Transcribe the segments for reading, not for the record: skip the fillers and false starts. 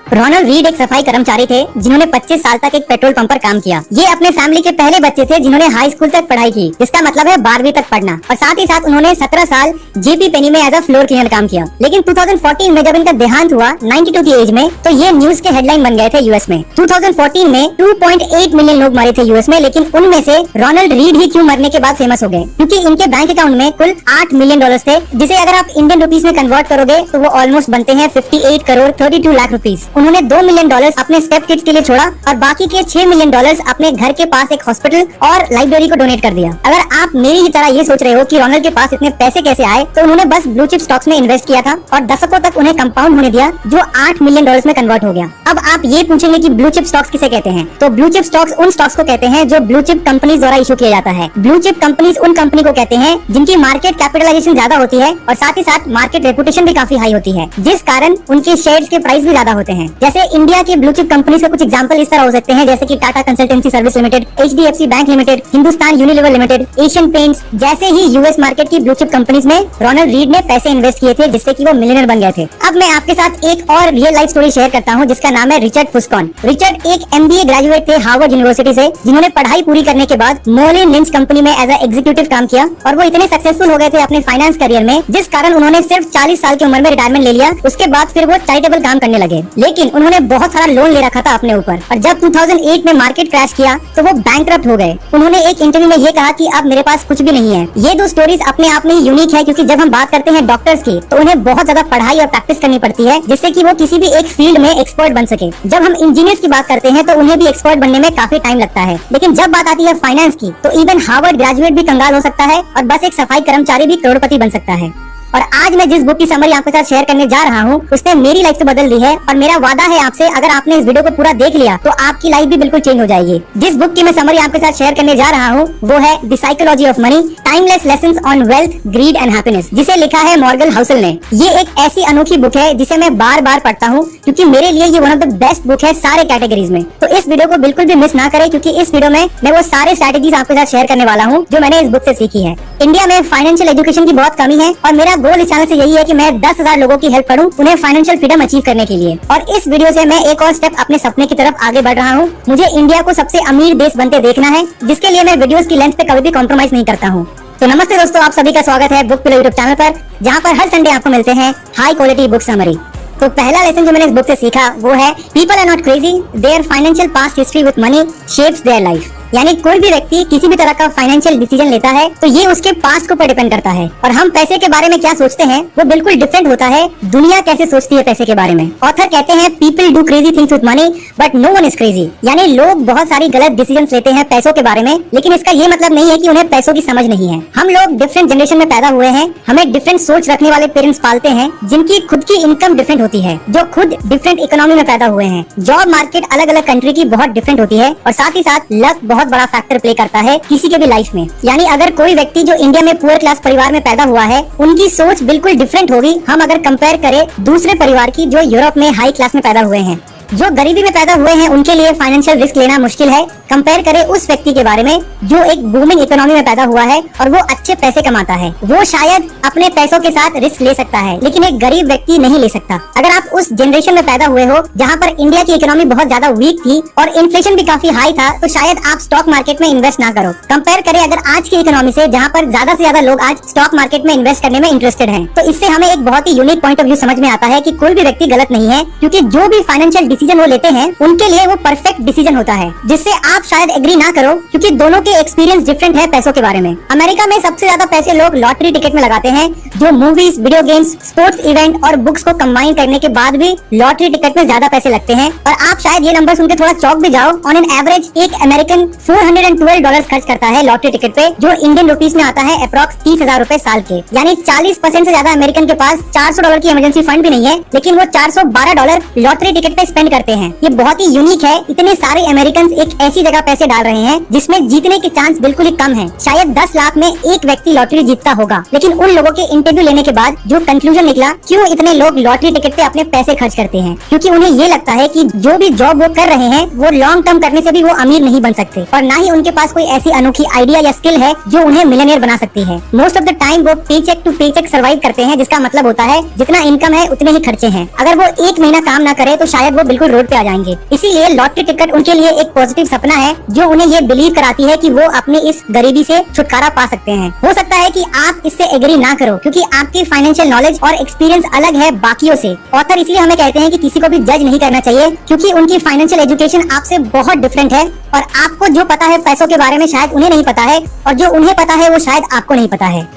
Ronald read एक सफाई कर्मचारी थे जिन्होंने 25 साल तक एक पेट्रोल पंप पर काम किया। ये अपने फैमिली के पहले बच्चे थे जिन्होंने हाई स्कूल तक पढ़ाई की, जिसका मतलब है 12वीं तक पढ़ना, और साथ ही साथ उन्होंने 17 साल जेपी पेनी में एज अ फ्लोर क्लीनर काम किया। लेकिन 2014 में जब इनका देहांत हुआ 92 की एज में, तो ये न्यूज के हेडलाइन बन गए थे यूएस में। 2014 में 2.8 मिलियन लोग मरे थे यूएस में, लेकिन उनमें से रोनाल्ड रीड ही क्यों मरने के बाद फेमस हो गए, क्योंकि इनके बैंक अकाउंट में कुल $8 मिलियन थे, जिसे अगर आप इंडियन रुपीस में कन्वर्ट करोगे तो वो ऑलमोस्ट बनते हैं 58 करोड़ 32 लाख रुपीस। उन्होंने $2 मिलियन अपने स्टेप किड्स के लिए छोड़ा और बाकी के $6 मिलियन अपने घर के पास एक हॉस्पिटल और लाइब्रेरी को डोनेट कर दिया। अगर आप मेरी ही तरह ये सोच रहे हो कि रोनाल्ड के पास इतने पैसे कैसे आए, तो उन्होंने बस ब्लू चिप स्टॉक्स में इन्वेस्ट किया था और दशकों तक उन्हें कंपाउंड होने दिया, जो $8 मिलियन में कन्वर्ट हो गया। अब आप ये पूछेंगे कि ब्लू चिप स्टॉक्स किसे कहते हैं, तो ब्लू चिप स्टॉक्स उन स्टॉक्स को कहते हैं जो ब्लू चिप कंपनीज द्वारा इशू किया जाता है। ब्लू चिप कंपनीज उन कंपनी को कहते हैं जिनकी मार्केट कैपिटलाइजेशन ज्यादा होती है और साथ ही साथ मार्केट रेपुटेशन भी काफी हाई होती है, जिस कारण उनके शेयर्स के प्राइस भी ज्यादा होते हैं। जैसे इंडिया के ब्लू चिप कंपनीज का कुछ एग्जांपल इस तरह हो सकते हैं, जैसे कि Tata consultancy service limited, HDFC bank limited, Hindustan Unilever limited, Asian paints जैसे ही यूएस मार्केट की ब्लू चिप कंपनीज में रोनाल्ड रीड ने पैसे इन्वेस्ट किए थे, जिससे कि वो मिलियनर बन गए थे। अब मैं आपके साथ एक और रियल लाइफ स्टोरी शेयर करता हूं, जिसका नाम है रिचर्ड फुस्कॉन। रिचर्ड एक एमबीए ग्रेजुएट थे हार्वर्ड यूनिवर्सिटी से, जिन्होंने पढ़ाई पूरी करने के बाद मोलिन लिंच कंपनी में एज अ एग्जीक्यूटिव काम किया, और वो इतने सक्सेसफुल हो गए थे अपने फाइनेंस करियर में, जिस कारण उन्होंने सिर्फ 40 साल की उम्र में रिटायरमेंट ले लिया। उसके बाद फिर वो चैरिटेबल काम करने लगे, लेकिन उन्होंने बहुत सारा लोन ले रखा था अपने ऊपर, और जब 2008 में मार्केट क्रैश किया तो वो बैंकरप्ट हो गए। उन्होंने एक इंटरव्यू में ये कहा कि अब मेरे पास कुछ भी नहीं है। ये दो स्टोरीज अपने आप में यूनिक है, क्योंकि जब हम बात करते हैं डॉक्टर्स की, तो उन्हें बहुत ज्यादा पढ़ाई और प्रैक्टिस करनी पड़ती है, जिससे कि वो किसी भी एक फील्ड में एक्सपर्ट बन सके। जब हम इंजीनियर्स की बात करते हैं तो उन्हें भी एक्सपर्ट बनने में काफी टाइम लगता है, लेकिन जब बात आती है फाइनेंस की, तो इवन हार्वर्ड ग्रेजुएट भी कंगाल हो सकता है और बस एक सफाई कर्मचारी भी करोड़पति बन सकता है। और आज मैं जिस बुक की समरी आपके साथ शेयर करने जा रहा हूँ, उसने मेरी लाइफ तो बदल दी है, और मेरा वादा है आपसे, अगर आपने इस वीडियो को पूरा देख लिया तो आपकी लाइफ भी बिल्कुल चेंज हो जाएगी। जिस बुक की मैं समरी आपके साथ शेयर करने जा रहा हूँ वो है the psychology of money, timeless lessons on wealth, grid and happiness, जिसे लिखा है मॉर्गन हाउसल ने। ये एक ऐसी अनोखी बुक है जिसे मैं बार बार पढ़ता हूँ, क्योंकि मेरे लिए ये one of the best book है सारे कैटेगरीज में। तो इस वीडियो को बिल्कुल भी मिस ना करें, क्योंकि इस वीडियो में मैं वो सारे स्ट्रैटेजीज आपके साथ शेयर करने वाला हूँ जो मैंने इस बुक से सीखी है। इंडिया में फाइनेंशियल एजुकेशन की बहुत कमी है, और मेरा गोल इस चैनल से यही है कि मैं 10,000 लोगों की हेल्प करूं उन्हें फाइनेंशियल फ्रीडम अचीव करने के लिए। और इस वीडियो से मैं एक और स्टेप अपने सपने की तरफ आगे बढ़ रहा हूं। मुझे इंडिया को सबसे अमीर देश बनते देखना है, जिसके लिए मैं वीडियोस की लेंथ पे कभी भी कॉम्प्रोमाइज नहीं करता हूं। तो नमस्ते दोस्तों, आप सभी का स्वागत है बुक पिलो यूट्यूब चैनल पर, जहां पर हर संडे आपको मिलते हैं हाई क्वालिटी बुक समरी। तो पहला लेसन जो मैंने इस बुक से सीखा वो है people are not crazy, their financial past history with money shapes their life. यानी कोई भी व्यक्ति किसी भी तरह का फाइनेंशियल डिसीजन लेता है तो ये उसके पास्ट के ऊपर डिपेंड करता है, और हम पैसे के बारे में क्या सोचते हैं वो बिल्कुल डिफरेंट होता है दुनिया कैसे सोचती है पैसे के बारे में। ऑथर कहते हैं people do crazy things with money but no one is crazy, यानी लोग बहुत सारी गलत डिसीजन लेते हैं पैसों के बारे में, लेकिन इसका ये मतलब नहीं है कि उन्हें पैसों की समझ नहीं है। हम लोग डिफरेंट जनरेशन में पैदा हुए हैं, हमें डिफरेंट सोच रखने वाले पेरेंट्स पालते हैं जिनकी खुद की इनकम डिफरेंट होती है, जो खुद डिफरेंट इकोनॉमी में पैदा हुए हैं। जॉब मार्केट अलग अलग कंट्री की बहुत डिफरेंट होती है, और साथ ही साथ लक बहुत बड़ा फैक्टर प्ले करता है किसी के भी लाइफ में। यानी अगर कोई व्यक्ति जो इंडिया में पुअर क्लास परिवार में पैदा हुआ है, उनकी सोच बिल्कुल डिफरेंट होगी हम अगर कंपेयर करें दूसरे परिवार की जो यूरोप में हाई क्लास में पैदा हुए हैं। जो गरीबी में पैदा हुए हैं उनके लिए फाइनेंशियल रिस्क लेना मुश्किल है, कंपेयर करें उस व्यक्ति के बारे में जो एक बूमिंग इकोनॉमी में पैदा हुआ है और वो अच्छे पैसे कमाता है। वो शायद अपने पैसों के साथ रिस्क ले सकता है, लेकिन एक गरीब व्यक्ति नहीं ले सकता। अगर आप उस जनरेशन में पैदा हुए हो जहाँ पर इंडिया की इकोनॉमी बहुत ज्यादा वीक थी और इन्फ्लेशन भी काफी हाई था, तो शायद आप स्टॉक मार्केट में इन्वेस्ट ना करो। कंपेयर करें अगर आज की इकोनॉमी से, जहाँ पर ज्यादा से ज्यादा लोग आज स्टॉक मार्केट में इन्वेस्ट करने में इंटरेस्टेड हैं। तो इससे हमें एक बहुत ही यूनिक पॉइंट ऑफ व्यू समझ में आता है कि कोई भी व्यक्ति गलत नहीं है, क्योंकि जो भी फाइनेंशियल डिसीजन वो लेते हैं उनके लिए वो परफेक्ट डिसीजन होता है, जिससे आप शायद एग्री ना करो, क्योंकि दोनों के एक्सपीरियंस डिफरेंट है पैसों के बारे में। अमेरिका में सबसे ज्यादा पैसे लोग लॉटरी टिकट में लगाते हैं, जो movies, video games, sports event और बुक्स को कंबाइन करने के बाद भी लॉटरी टिकट में ज्यादा पैसे लगते हैं। और आप शायद ये नंबर सुनकर थोड़ा चौंक भी जाओ। ऑन एन एवरेज एक अमेरिकन $412 खर्च करता है लॉटरी टिकट पे, जो इंडियन रुपीस में आता है अप्रॉक्स 30,000 रुपए साल के। यानी 40% से ज्यादा अमेरिकन के पास $400 की इमरजेंसी फंड भी नहीं है, लेकिन वो $412 लॉटरी टिकट पे स्पेंड करते हैं। ये बहुत ही यूनिक है। इतने सारे अमेरिकन एक ऐसी जगह पैसे डाल रहे हैं जिसमें जीतने के चांस बिल्कुल ही कम है। शायद 10 लाख में एक व्यक्ति लॉटरी जीतता होगा, लेकिन उन लोगों के इंटरव्यू लेने के बाद जो कंक्लूजन निकला, क्यों इतने लोग लॉटरी टिकट पे अपने पैसे खर्च करते हैं, क्योंकि उन्हें ये लगता है कि जो भी जॉब वो कर रहे हैं वो लॉन्ग टर्म करने से भी वो अमीर नहीं बन सकते, और ना ही उनके पास कोई ऐसी अनोखी आइडिया या स्किल है जो उन्हें मिलियनियर बना सकती है। मोस्ट ऑफ द टाइम वो पेचेक टू पेचेक सर्वाइव करते हैं, जिसका मतलब होता है जितना इनकम है उतने ही खर्चे हैं। अगर वो एक महीना काम ना करे तो शायद वो बिल्कुल रोड पे आ जाएंगे। इसीलिए लॉटरी टिकट उनके लिए एक पॉजिटिव सपना है जो उन्हें ये बिलीव कराती है कि वो अपनी इस गरीबी से छुटकारा पा सकते हैं। हो सकता है कि आप इससे एग्री ना करो, क्योंकि आपकी फाइनेंशियल नॉलेज और एक्सपीरियंस अलग है बाकियों से। ऑथर इसलिए हमें कहते हैं कि किसी को भी जज नहीं करना चाहिए, क्योंकि उनकी फाइनेंशियल एजुकेशन आपसे बहुत डिफरेंट है, और आपको जो पता है पैसों के बारे में शायद उन्हें नहीं पता है, और जो उन्हें पता है वो शायद आपको नहीं पता है।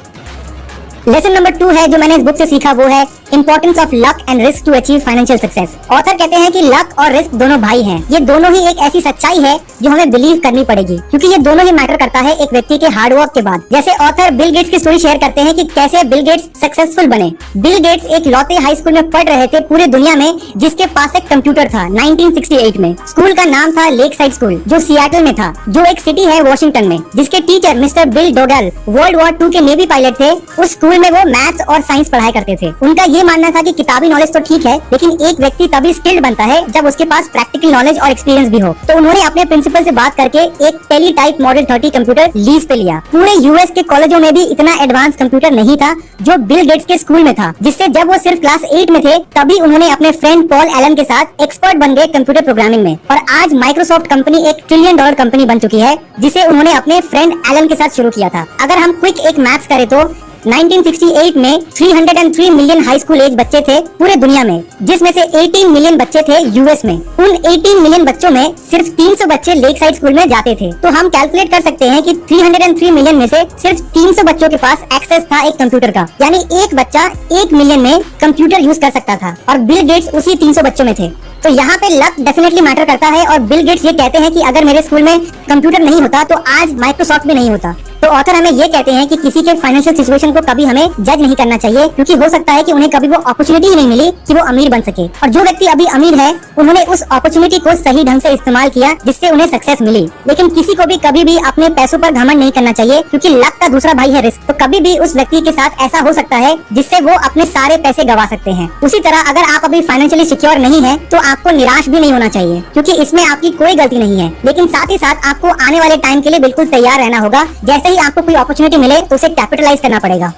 लेसन नंबर 2 है जो मैंने इस बुक से सीखा, वो है importance of luck and risk to achieve financial success. Author कहते हैं कि लक और रिस्क दोनों भाई हैं। ये दोनों ही एक ऐसी सच्चाई है जो हमें बिलीव करनी पड़ेगी, क्योंकि ये दोनों ही मैटर करता है एक व्यक्ति के हार्डवर्क के बाद। जैसे ऑथर बिल गेट्स की स्टोरी शेयर करते हैं कि कैसे बिल गेट्स सक्सेसफुल बने। बिल गेट्स एक लौते हाई स्कूल में पढ़ रहे थे पूरे दुनिया में, जिसके पास एक कंप्यूटर था 1968 में। स्कूल का नाम था लेक साइड स्कूल, जो सियाटल में था, जो एक सिटी है वॉशिंगटन में। जिसके teacher mister Bill Dougall world war 2 के नेवी पायलट थे। उस स्कूल में वो मैथ्स और साइंस पढ़ाया करते थे। उनका ये मानना था कि किताबी नॉलेज तो ठीक है, लेकिन एक व्यक्ति तभी स्किल्ड बनता है जब उसके पास प्रैक्टिकल नॉलेज और एक्सपीरियंस भी हो। तो उन्होंने अपने प्रिंसिपल से बात करके एक टेलीटाइप मॉडल 30 कंप्यूटर लीज पे लिया। पूरे यूएस के कॉलेजों में भी इतना एडवांस कंप्यूटर नहीं था जो बिल गेट्स के स्कूल में था, जिससे जब वो सिर्फ क्लास 8 में थे तभी उन्होंने अपने फ्रेंड पॉल एलन के साथ एक्सपर्ट बन गए कंप्यूटर प्रोग्रामिंग में। और आज माइक्रोसॉफ्ट कंपनी एक $1 ट्रिलियन कंपनी बन चुकी है, जिसे उन्होंने अपने फ्रेंड एलन के साथ शुरू किया था। अगर हम क्विक एक मैथ्स करें तो 1968 में 303 मिलियन हाई स्कूल एज बच्चे थे पूरे दुनिया में, जिसमें से 18 मिलियन बच्चे थे यूएस में। उन 18 मिलियन बच्चों में सिर्फ 300 बच्चे लेक साइड स्कूल में जाते थे। तो हम कैलकुलेट कर सकते हैं कि 303 मिलियन में से सिर्फ 300 बच्चों के पास एक्सेस था एक कंप्यूटर का, यानी एक बच्चा 1 मिलियन में कंप्यूटर यूज कर सकता था, और बिल गेट्स उसी 300 बच्चों में थे। तो यहाँ पे लक डेफिनेटली मैटर करता है, और बिल गेट्स ये कहते हैं कि अगर मेरे स्कूल में कंप्यूटर नहीं होता तो आज माइक्रोसॉफ्ट भी नहीं होता। तो ऑथर हमें ये कहते हैं कि किसी के फाइनेंशियल सिचुएशन को कभी हमें जज नहीं करना चाहिए, क्योंकि हो सकता है कि उन्हें कभी वो अपॉर्चुनिटी ही नहीं मिली कि वो अमीर बन सके, और जो व्यक्ति अभी अमीर है उन्होंने उस अपॉर्चुनिटी को सही ढंग से इस्तेमाल किया जिससे उन्हें सक्सेस मिली। लेकिन किसी को भी कभी भी अपने पैसों पर घमंड नहीं करना चाहिए, क्योंकि लक का दूसरा भाई है रिस्क। तो कभी भी उस व्यक्ति के साथ ऐसा हो सकता है जिससे वो अपने सारे पैसे गवा सकते हैं। उसी तरह अगर आप अभी फाइनेंशियली सिक्योर नहीं है तो आपको निराश भी नहीं होना चाहिए, क्योंकि इसमें आपकी कोई गलती नहीं है। लेकिन साथ ही साथ आपको आने वाले टाइम के लिए बिल्कुल तैयार रहना होगा। जैसे ही आपको कोई अपॉर्चुनिटी मिले तो उसे कैपिटलाइज करना पड़ेगा।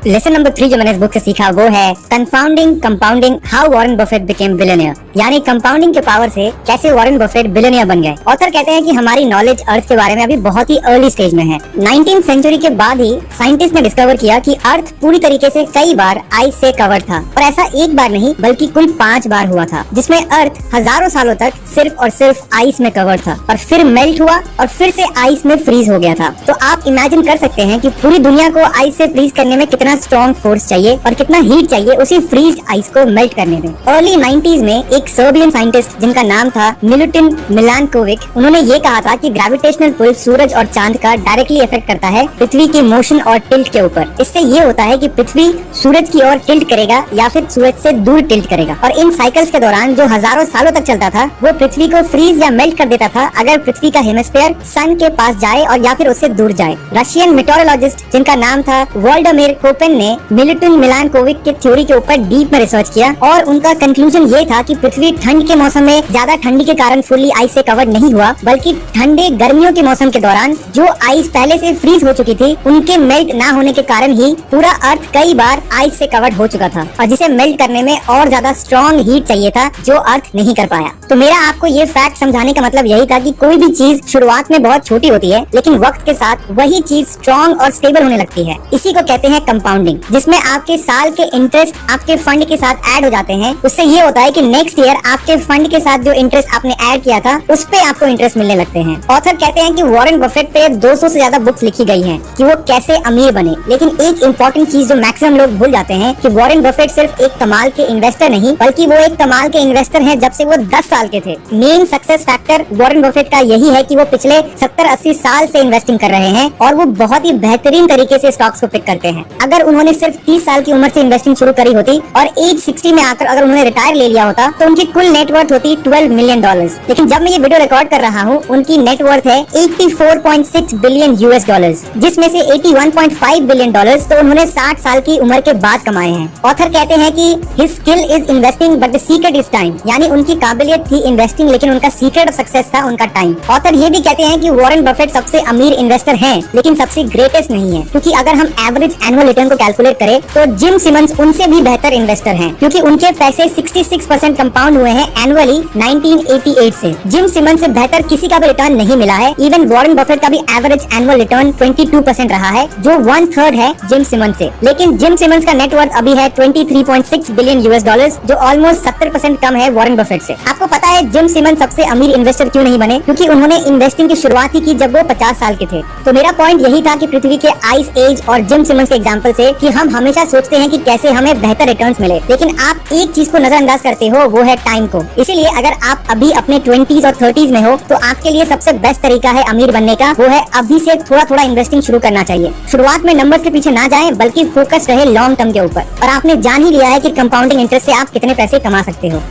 लेसन नंबर 3 जो मैंने इस बुक से सीखा वो है compounding compounding how Warren Buffett became billionaire, यानी कंपाउंडिंग के पावर से कैसे वॉरेन बफेट बिलियनियर बन गए। ऑथर कहते हैं कि हमारी नॉलेज अर्थ के बारे में अभी बहुत ही अर्ली स्टेज में है। 19th सेंचुरी के बाद ही साइंटिस्ट ने डिस्कवर किया कि अर्थ पूरी तरीके से कई बार आइस से कवर्ड था, और ऐसा एक बार नहीं बल्कि कुल 5 बार हुआ था, जिसमें अर्थ हजारों सालों तक सिर्फ और सिर्फ आइस में कवर्ड था, और फिर मेल्ट हुआ और फिर से आइस में फ्रीज हो गया था। तो आप इमेजिन कर सकते हैं कि पूरी दुनिया को आइस से फ्रीज करने में कितना स्ट्रॉन्ग फोर्स चाहिए और कितना हीट चाहिए उसी फ्रीज आइस को मेल्ट करने में। अर्ली 90s में एक सर्बियन साइंटिस्ट जिनका नाम था मिलुटिन मिलानकोविक, उन्होंने ये कहा था कि ग्रेविटेशनल पुल सूरज और चांद का डायरेक्टली इफेक्ट करता है पृथ्वी की मोशन और टिल्ट के ऊपर। इससे ये होता है कि पृथ्वी सूरज की ओर टिल्ट करेगा या फिर सूरज से दूर टिल्ट करेगा, और इन साइकिल्स के दौरान जो हजारों सालों तक चलता था वो पृथ्वी को फ्रीज या मेल्ट कर देता था अगर पृथ्वी का हेमिस्फीयर सन के पास जाए और या फिर उससे दूर जाए। रशियन मेटेरोलॉजिस्ट जिनका नाम था वोल्डमिर कोपेन ने मिलुटिन मिलानकोविक के थ्योरी के ऊपर डीप में रिसर्च किया, और उनका कंक्लूजन ये था कि पृथ्वी ठंड के मौसम में ज्यादा ठंडी के कारण फुल्ली आइस से कवर नहीं हुआ, बल्कि ठंडे गर्मियों के मौसम के दौरान जो आइस पहले से फ्रीज हो चुकी थी उनके मेल्ट ना होने के कारण ही पूरा अर्थ कई बार आइस से कवर्ड हो चुका था, और जिसे मेल्ट करने में और ज्यादा स्ट्रॉन्ग हीट चाहिए था जो अर्थ नहीं कर पाया। तो मेरा आपको ये फैक्ट समझाने का मतलब यही था कि कोई भी चीज शुरुआत में बहुत छोटी होती है, लेकिन वक्त के साथ वही चीज स्ट्रॉन्ग और स्टेबल होने लगती है। इसी को कहते हैं कंपाउंडिंग, जिसमें आपके साल के इंटरेस्ट आपके फंड के साथ ऐड हो जाते हैं। उससे ये होता है कि नेक्स्ट ईयर आपके फंड के साथ जो इंटरेस्ट आपने ऐड किया था उस पे आपको इंटरेस्ट मिलने लगते हैं। ऑथर कहते हैं कि वॉरेन बफेट पे 200 से ज्यादा बुक्स लिखी गई हैं कि वो कैसे अमीर बने, लेकिन एक इम्पोर्टेंट चीज जो मैक्सिमम लोग भूल जाते हैं कि वॉरेन बफेट सिर्फ एक कमाल के इन्वेस्टर नहीं, बल्कि वो एक कमाल के इन्वेस्टर हैं जब से वो 10 साल के थे। Main success factor Warren Buffett का यही है कि वो पिछले 70-80 साल से इन्वेस्टिंग कर रहे हैं, और वो बहुत ही बेहतरीन तरीके से स्टॉक्स को पिक करते हैं। अगर अगर उन्होंने सिर्फ 30 साल की उम्र से इन्वेस्टिंग शुरू करी होती और एज 60 में आकर अगर उन्होंने रिटायर ले लिया होता तो उनकी कुल नेटवर्थ होती $12 मिलियन। लेकिन जब मैं ये वीडियो रिकॉर्ड कर रहा हूँ उनकी नेटवर्थ है $84.6 बिलियन, जिसमें से $81.5 बिलियन तो उन्होंने 60 साल की उम्र के बाद कमाए हैं। ऑथर कहते हैं कि his skill is investing but the secret is time, यानी उनकी काबिलियत थी इन्वेस्टिंग लेकिन उनका सीक्रेट ऑफ सक्सेस था उनका टाइम। ऑथर ये भी कहते हैं कि वॉरेन बफेट सबसे अमीर इन्वेस्टर हैं लेकिन सबसे ग्रेटेस्ट नहीं है, क्योंकि अगर हम एवरेज एनुअल रिटर्न को कैलकुलेट करें तो जिम सिमंस उनसे भी बेहतर इन्वेस्टर हैं, क्योंकि उनके पैसे 66% कंपाउंड हुए हैं एनुअली 1988 से। जिम सिमंस से बेहतर किसी का भी रिटर्न नहीं मिला है। इवन वॉरेन बफेट का भी एवरेज एनुअल रिटर्न 22% रहा है, जो 1/3 है जिम सिमंस से। लेकिन जिम सिमंस का नेटवर्थ अभी है $23.6 बिलियन, जो ऑलमोस्ट 70% कम है वॉरेन बफेट से। आपको पता है जिम सिमंस सबसे अमीर इन्वेस्टर क्यों नहीं बने? क्योंकि उन्होंने इन्वेस्टिंग की शुरुआत ही की जब वो 50 साल के थे। तो मेरा पॉइंट यही था कि पृथ्वी के आइस एज और जिम सिमंस के एग्जांपल से कि हम हमेशा सोचते हैं कि कैसे हमें बेहतर रिटर्न्स मिले, लेकिन आप एक चीज को नजरअंदाज करते हो, वो है टाइम को। इसीलिए अगर आप अभी अपने 20s और 30s में हो तो आपके लिए सबसे बेस्ट तरीका है अमीर बनने का, वो है अभी से थोड़ा थोड़ा इन्वेस्टिंग शुरू करना चाहिए। शुरुआत में नंबर्स के पीछे ना जाएं, बल्कि फोकस रहे लॉन्ग टर्म के ऊपर। और आपने जान ही लिया है कि कंपाउंडिंग इंटरेस्ट से आप कितने पैसे कमा सकते हो।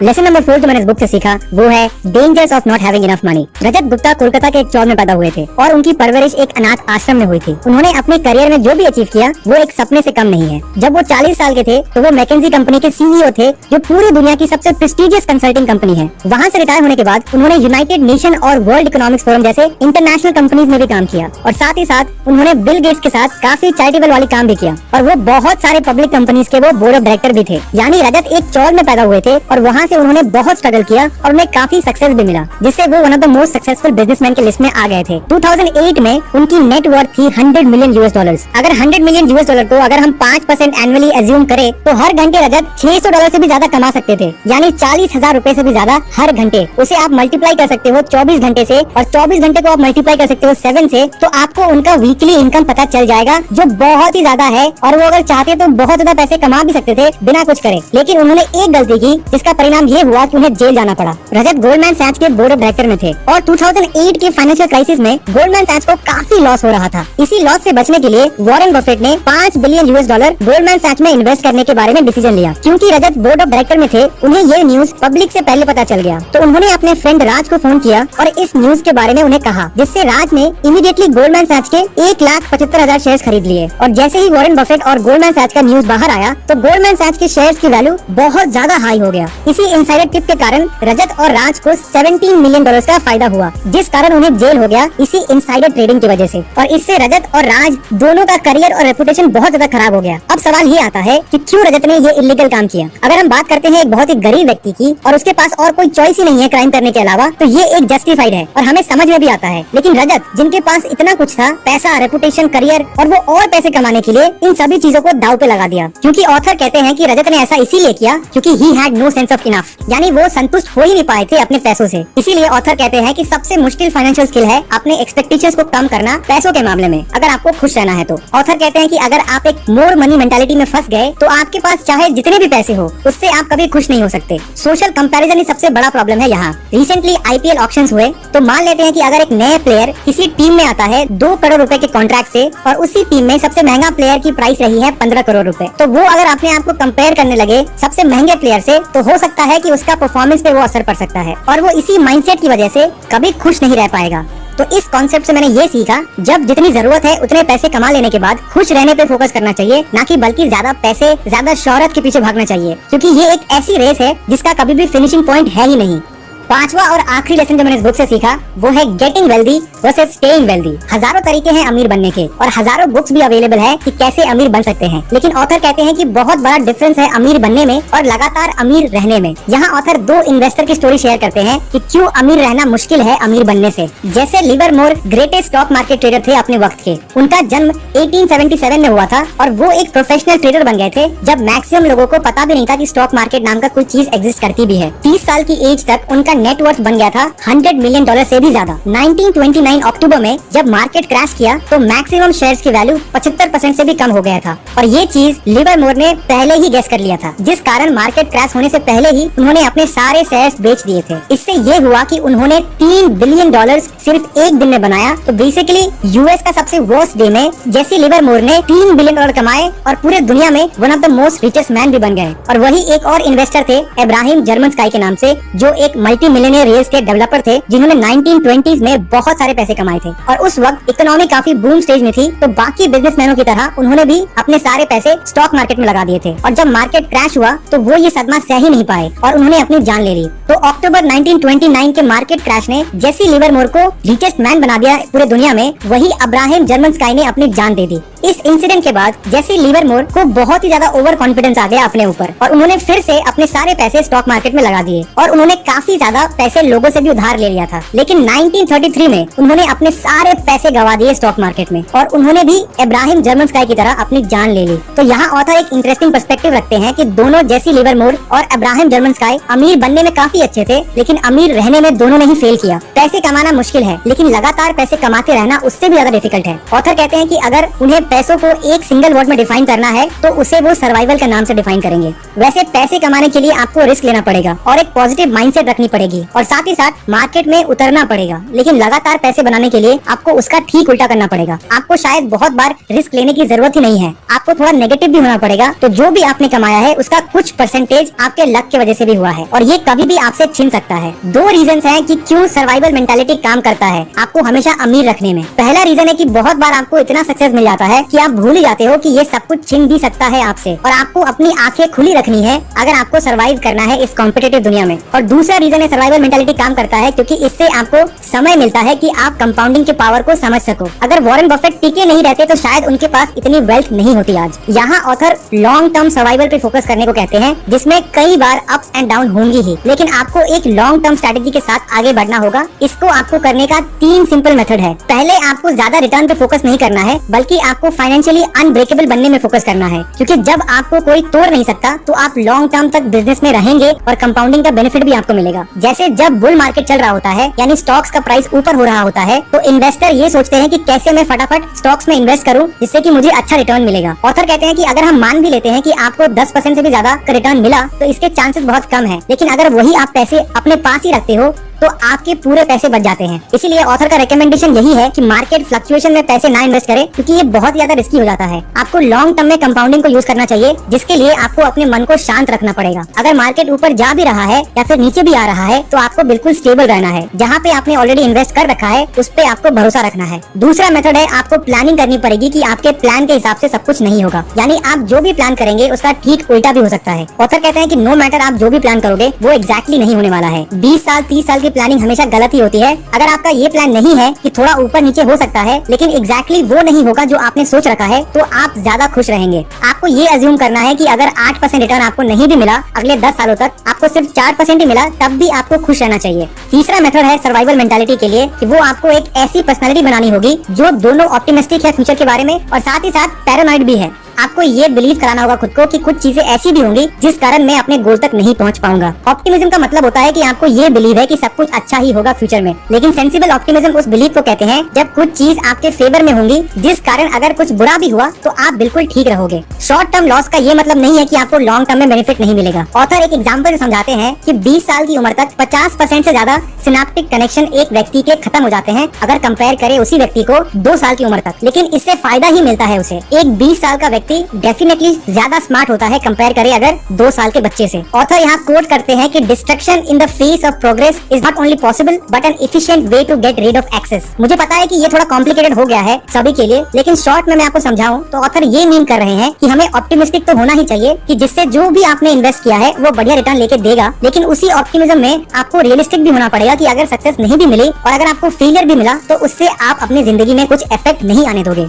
लेसन नंबर 4 जो मैंने इस बुक से सीखा वो है dangers of not having enough money. Rajat Gupta Kolkata के एक चौर में पैदा हुए थे और उनकी परवरिश एक अनाथ आश्रम में हुई थी। उन्होंने अपने करियर में जो भी अचीव किया वो एक सपने से कम नहीं है। जब वो 40 साल के थे तो वो मैकेंजी कंपनी के सीईओ थे, जो पूरी दुनिया की सबसे प्रेस्टिजियस कंसल्टिंग कंपनी है। वहाँ से रिटायर होने के बाद उन्होंने यूनाइटेड नेशन और वर्ल्ड इकोनॉमिक्स फोरम जैसे इंटरनेशनल कंपनीज में भी काम किया और साथ ही साथ उन्होंने बिल गेट्स के साथ काफी चैरिटेबल वाली काम भी किया और वो बहुत सारे पब्लिक कंपनीज के वो बोर्ड ऑफ डायरेक्टर भी थे। यानी रजत एक चौर में पैदा हुए थे और वहाँ से उन्होंने बहुत स्ट्रगल किया और उन्हें काफी सक्सेस भी मिला, जिससे वो one of the most successful businessman के लिस्ट में आ गए थे। 2008 में उनकी नेटवर्थ थी $100 मिलियन। अगर $100 मिलियन को अगर हम 5% एनुअली एज्यूम करें तो हर घंटे रजत $600 से भी ज्यादा कमा सकते थे, यानी 40,000 रुपए से भी ज्यादा हर घंटे। उसे आप मल्टीप्लाई कर सकते हो 24 घंटे से और 24 घंटे को आप मल्टीप्लाई कर सकते हो 7 से, तो आपको उनका वीकली इनकम पता चल जाएगा, जो बहुत ही ज्यादा है। और वो अगर चाहते तो बहुत ज्यादा पैसे कमा भी सकते थे बिना कुछ करे, लेकिन उन्होंने एक गलती की जिसका परिणाम ये हुआ कि उन्हें जेल जाना पड़ा। रजत गोल्डमैन सैच्स के बोर्ड ऑफ डायरेक्टर में थे और 2008 के फाइनेंशियल क्राइसिस में गोल्डमैन सैच्स को काफी लॉस हो रहा था। इसी लॉस से बचने के लिए वॉरेन बफेट ने $5 बिलियन गोल्डमैन सैच्स में इन्वेस्ट करने के बारे में डिसीजन लिया। क्योंकि रजत बोर्ड ऑफ डायरेक्टर में थे, उन्हें ये न्यूज पब्लिक से पहले पता चल गया, तो उन्होंने अपने फ्रेंड राज को फोन किया और इस न्यूज के बारे में उन्हें कहा, जिससे राज ने इमीडिएटली गोल्डमैन सैच्स के 1,75,000 शेयर्स खरीद लिए। और जैसे ही वॉरेन बफेट और गोल्डमैन सैच्स का न्यूज बाहर आया तो गोल्डमैन सैच्स के शेयर्स की वैल्यू बहुत ज्यादा हाई हो गया। इसी इनसाइडर टिप के कारण रजत और राज को $17 मिलियन का फायदा हुआ, जिस कारण उन्हें जेल हो गया इसी इनसाइडर ट्रेडिंग की वजह से। और इससे रजत और राज दोनों का करियर और रेपुटेशन बहुत ज्यादा खराब हो गया। अब सवाल ये आता है कि क्यों रजत ने ये इलीगल काम किया। अगर हम बात करते हैं एक बहुत ही गरीब व्यक्ति की और उसके पास और कोई चॉइस ही नहीं है क्राइम करने के अलावा, तो ये एक जस्टिफाइड है और हमें समझ में भी आता है। लेकिन रजत, जिनके पास इतना कुछ था, पैसा, रेपुटेशन, करियर, और वो और पैसे कमाने के लिए इन सभी चीजों को दाव पे लगा दिया। क्योंकि ऑथर कहते हैं कि रजत ने ऐसा इसीलिए किया क्योंकि he had no sense of enough, यानी वो संतुष्ट हो ही नहीं पाए थे अपने पैसों से। इसीलिए ऑथर कहते हैं कि सबसे मुश्किल फाइनेंशियल स्किल है अपने एक्सपेक्टेशंस को कम करना पैसों के मामले में, अगर आपको खुश रहना है तो। ऑथर कहते हैं कि अगर आप एक मोर मनी मेंटालिटी में फंस गए तो आपके पास चाहे जितने भी पैसे हो, उससे आप कभी खुश नहीं हो सकते। सोशल कंपैरिजन ही सबसे बड़ा प्रॉब्लम है यहाँ। रिसेंटली IPL ऑक्शंस हुए, तो मान लेते हैं कि अगर एक नया प्लेयर किसी टीम में आता है 2 करोड़ रुपए के कॉन्ट्रैक्ट से और उसी टीम में सबसे महंगा प्लेयर की प्राइस रही है 15 करोड़ रुपए, तो वो अगर अपने आप को कंपेयर करने लगे सबसे महंगे प्लेयर से, तो हो सकता है कि उसका परफॉर्मेंस पे वो असर पड़ सकता है और वो इसी माइंडसेट की वजह से कभी खुश नहीं रह पाएगा। तो इस कॉन्सेप्ट से मैंने ये सीखा, जब जितनी जरूरत है उतने पैसे कमा लेने के बाद खुश रहने पे फोकस करना चाहिए, ना कि बल्कि ज्यादा पैसे, ज्यादा शोहरत के पीछे भागना चाहिए, क्योंकि ये एक ऐसी रेस है जिसका कभी भी फिनिशिंग पॉइंट है ही नहीं। पांचवा और आखिरी लेसन जो मैंने इस बुक से सीखा वो है getting wealthy versus staying wealthy. हजारों तरीके हैं अमीर बनने के और हजारों बुक्स भी अवेलेबल है कि कैसे अमीर बन सकते हैं, लेकिन ऑथर कहते हैं कि बहुत बड़ा डिफरेंस है अमीर बनने में और लगातार अमीर रहने में। यहाँ ऑथर 2 इन्वेस्टर की स्टोरी शेयर करते हैं कि क्यों अमीर रहना मुश्किल है अमीर बनने से। जैसे Livermore greatest stock market trader थे अपने वक्त के। उनका जन्म 1877 में हुआ था और वो एक प्रोफेशनल ट्रेडर बन गए थे जब मैक्सिमम लोगों को पता भी नहीं था कि स्टॉक मार्केट नाम का कोई चीज एग्जिस्ट करती भी है। 30 साल की एज तक उनका नेटवर्थ बन गया था $100 मिलियन से भी ज्यादा। 1929 अक्टूबर में जब मार्केट क्रैश किया तो मैक्सिमम शेयर्स की वैल्यू 75% से भी कम हो गया था और ये चीज लिवरमोर ने पहले ही गेस कर लिया था, जिस कारण मार्केट क्रैश होने से पहले ही उन्होंने अपने सारे शेयर्स बेच दिए थे। इससे ये हुआ कि उन्होंने $3 बिलियन सिर्फ एक दिन में बनाया। तो बेसिकली यूएस का सबसे वर्स्ट डे में जेसी लिवरमोर ने $3 बिलियन कमाए और पूरे दुनिया में one of the most richest man भी बन गए। और वही एक और इन्वेस्टर थे इब्राहिम जर्मनस्काई के नाम से, जो एक multi millionaire real estate developer थे जिन्होंने 1920s में बहुत सारे पैसे कमाए थे। और उस वक्त इकोनॉमी काफी बूम स्टेज में थी, तो बाकी बिजनेसमैनों की तरह उन्होंने भी अपने सारे पैसे स्टॉक मार्केट में लगा दिए थे। और जब मार्केट क्रैश हुआ तो वो ये सदमा सह ही नहीं पाए और उन्होंने अपनी जान ले ली। तो अक्टूबर 1929 के मार्केट क्रैश ने जेसी लिवरमोर को रिचेस्ट मैन बना दिया पूरे दुनिया में। वही इब्राहिम जर्मनस्काई ने अपनी जान दे दी। इस इंसिडेंट के बाद जेसी लिवरमोर को बहुत ही ज्यादा ओवर कॉन्फिडेंस आ गया अपने ऊपर और उन्होंने फिर से अपने सारे पैसे स्टॉक मार्केट में लगा दिए और उन्होंने काफी ज्यादा पैसे लोगों से भी उधार ले लिया था। लेकिन 1933 में उन्होंने अपने सारे पैसे गवा दिए स्टॉक मार्केट में और उन्होंने भी इब्राहिम जर्मनस्काई की तरह अपनी जान ले ली। तो यहाँ ऑथर एक इंटरेस्टिंग पर्सपेक्टिव रखते हैं कि दोनों जेसी लिवरमोर और इब्राहिम जर्मनस्काई अमीर बनने में काफी अच्छे थे, लेकिन अमीर रहने में दोनों ने ही फेल किया। पैसे कमाना मुश्किल है, लेकिन लगातार पैसे कमाते रहना उससे भी ज्यादा डिफिकल्ट है। ऑथर कहते हैं कि अगर उन्हें पैसों को एक सिंगल वर्ड में डिफाइन करना है तो उसे वो सर्वाइवल के नाम से डिफाइन करेंगे। वैसे पैसे कमाने के लिए आपको रिस्क लेना पड़ेगा और एक पॉजिटिव माइंडसेट रखनी पड़ेगी और साथ ही साथ मार्केट में उतरना पड़ेगा, लेकिन लगातार पैसे बनाने के लिए आपको उसका ठीक उल्टा करना पड़ेगा। आपको शायद बहुत बार रिस्क लेने की जरूरत ही नहीं है, आपको थोड़ा नेगेटिव भी होना पड़ेगा। तो जो भी आपने कमाया है उसका कुछ परसेंटेज आपके लक की वजह से भी हुआ है और ये कभी भी आपसे छिन सकता है। दो रीजंस हैं कि क्यों सर्वाइवल मेंटालिटी काम करता है आपको हमेशा अमीर रखने में। पहला रीजन है कि बहुत बार आपको इतना सक्सेस मिल जाता है कि आप भूल ही जाते हो कि ये सब कुछ छिन भी सकता है आपसे और आपको अपनी आंखें खुली रखनी है अगर आपको सर्वाइव करना है इस कॉम्पिटिटिव दुनिया में। और दूसरा रीजन है सर्वाइवल मेंटालिटी काम करता है क्योंकि इससे आपको समय मिलता है कि आप कंपाउंडिंग के पावर को समझ सको। अगर वॉरेन बफेट टिके नहीं रहते तो शायद उनके पास इतनी वेल्थ नहीं होती आज। यहाँ ऑथर लॉन्ग टर्म सर्वाइवल पे फोकस करने को कहते हैं, जिसमें कई बार अप्स एंड डाउन होंगी ही, लेकिन आपको एक लॉन्ग टर्म स्ट्रेटेजी के साथ आगे बढ़ना होगा। इसको आपको करने का 3 सिंपल मेथड है। पहले आपको ज्यादा रिटर्न पे फोकस नहीं करना है, बल्कि आपको फाइनेंशियली अनब्रेकेबल बनने में फोकस करना है, क्योंकि जब आपको कोई तोड़ नहीं सकता तो आप लॉन्ग टर्म तक बिजनेस में रहेंगे और कंपाउंडिंग का बेनिफिट भी आपको मिलेगा। जैसे जब बुल मार्केट चल रहा होता है, यानी स्टॉक्स का प्राइस ऊपर हो रहा होता है, तो इन्वेस्टर ये सोचते हैं कि कैसे मैं फटाफट स्टॉक्स में इन्वेस्ट करूं जिससे कि मुझे अच्छा रिटर्न मिलेगा। ऑथर कहते हैं कि अगर हम मान भी लेते हैं कि आपको 10% से भी ज्यादा का रिटर्न मिला तो इसके चांसेस बहुत कम है, लेकिन अगर वही आप पैसे अपने पास ही रखते हो तो आपके पूरे पैसे बच जाते हैं। इसीलिए ऑथर का रिकमेंडेशन यही है कि मार्केट फ्लक्चुएशन में पैसे ना इन्वेस्ट करें, क्योंकि ये बहुत ज्यादा रिस्की हो जाता है। आपको लॉन्ग टर्म में कंपाउंडिंग को यूज करना चाहिए, जिसके लिए आपको अपने मन को शांत रखना पड़ेगा। अगर मार्केट ऊपर जा भी रहा है या फिर नीचे भी आ रहा है तो आपको बिल्कुल स्टेबल रहना है। जहाँ पे आपने ऑलरेडी इन्वेस्ट कर रखा है उस पे आपको भरोसा रखना है। दूसरा मेथड है, आपको प्लानिंग करनी पड़ेगी कि आपके प्लान के हिसाब से सब कुछ नहीं होगा, यानी आप जो भी प्लान करेंगे उसका ठीक उल्टा भी हो सकता है। ऑथर कहते हैं कि नो मैटर आप जो भी प्लान करोगे वो एग्जैक्टली नहीं होने वाला है। 20 साल 30 साल की प्लानिंग हमेशा गलत ही होती है। अगर आपका ये प्लान नहीं है कि थोड़ा ऊपर नीचे हो सकता है, लेकिन एग्जैक्टली वो नहीं होगा जो आपने सोच रखा है, तो आप ज्यादा खुश रहेंगे। आपको ये अज्यूम करना है कि अगर 8% रिटर्न आपको नहीं भी मिला अगले 10 सालों तक, आपको सिर्फ 4% ही मिला, तब भी आपको खुश रहना चाहिए। तीसरा मेथड है सर्वाइवल मेंटालिटी के लिए कि वो आपको एक ऐसी पर्सनालिटी बनानी होगी जो दोनों ऑप्टिमिस्टिक है फ्यूचर के बारे में और साथ ही साथ पैरानॉइड भी है। आपको ये बिलीव कराना होगा खुद को कि कुछ चीजें ऐसी भी होंगी जिस कारण मैं अपने गोल तक नहीं पहुंच पाऊंगा। ऑप्टिमिज्म का मतलब होता है कि आपको ये बिलीव है कि सब कुछ अच्छा ही होगा फ्यूचर में, लेकिन सेंसिबल ऑप्टिमिज्म उस बिलीव को कहते हैं जब कुछ चीज आपके फेवर में होंगी, जिस कारण अगर कुछ बुरा भी हुआ तो आप बिल्कुल ठीक रहोगे। शॉर्ट टर्म लॉस का ये मतलब नहीं है कि आपको लॉन्ग टर्म में बेनिफिट नहीं मिलेगा। ऑथर एक एग्जाम्पल से समझाते हैं कि 20 साल की उम्र तक 50% से ज्यादा सिनेप्टिक कनेक्शन एक व्यक्ति के खत्म हो जाते हैं अगर कंपेयर करे उसी व्यक्ति को 2 साल की उम्र तक, लेकिन इससे फायदा ही मिलता है उसे। एक 20 साल का व्यक्ति डेफिनेटली ज्यादा स्मार्ट होता है कंपेयर करे अगर 2 साल के बच्चे से। ऑथर यहाँ कोट करते हैं कि destruction in the face of progress is not only possible but an efficient way to get rid of excess. मुझे पता है कि ये थोड़ा कॉम्प्लिकेटेड हो गया है सभी के लिए, लेकिन शॉर्ट में मैं आपको समझाऊं तो ऑथर ये मीन कर रहे हैं कि हमें ऑप्टिमिस्टिक तो होना ही चाहिए कि जिससे जो भी आपने इन्वेस्ट किया है वो बढ़िया रिटर्न लेके देगा, लेकिन उसी ऑप्टिमिज्म में आपको रियलिस्टिक भी होना पड़ेगा कि अगर सक्सेस नहीं भी मिली और अगर आपको फेलियर भी मिला तो उससे आप अपनी जिंदगी में कुछ इफेक्ट नहीं आने दोगे।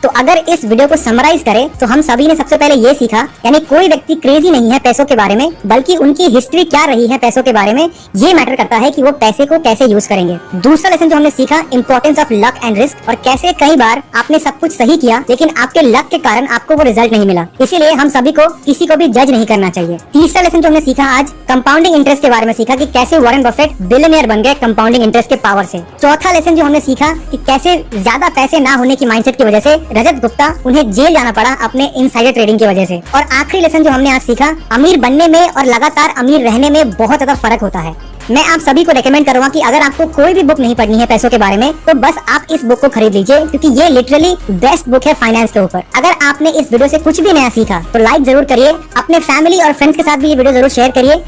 तो अगर इस वीडियो को समराइज करें तो हम सभी ने सबसे पहले ये सीखा, यानी कोई व्यक्ति क्रेजी नहीं है पैसों के बारे में, बल्कि उनकी हिस्ट्री क्या रही है पैसों के बारे में, ये मैटर करता है कि वो पैसे को कैसे यूज करेंगे। दूसरा लेसन जो हमने सीखा, importance of luck and risk, और कैसे कई बार आपने सब कुछ सही किया लेकिन आपके लक के कारण आपको वो रिजल्ट नहीं मिला, इसीलिए हम सभी को किसी को भी जज नहीं करना चाहिए। तीसरा लेसन जो हमने सीखा आज, कंपाउंडिंग इंटरेस्ट के बारे में सीखा कि कैसे वॉरेन बफेट बिलियनियर बन गए कंपाउंडिंग इंटरेस्ट के पावर से। चौथा लेसन जो हमने सीखा कि कैसे ज्यादा पैसे ना होने की माइंडसेट की वजह से रजत गुप्ता उन्हें जेल जाना पड़ा अपने इनसाइडर ट्रेडिंग की वजह से। और आखिरी लेसन जो हमने आज सीखा, अमीर बनने में और लगातार अमीर रहने में बहुत ज्यादा फर्क होता है। मैं आप सभी को रेकमेंड करूंगा कि अगर आपको कोई भी बुक नहीं पढ़नी है पैसों के बारे में, तो बस आप इस बुक को खरीद लीजिए, क्योंकि ये लिटरली बेस्ट बुक है फाइनेंस के ऊपर। अगर आपने इस वीडियो से कुछ भी नया सीखा तो लाइक जरूर करिए, अपने फैमिली और फ्रेंड्स के साथ भी ये वीडियो जरूर शेयर करिए।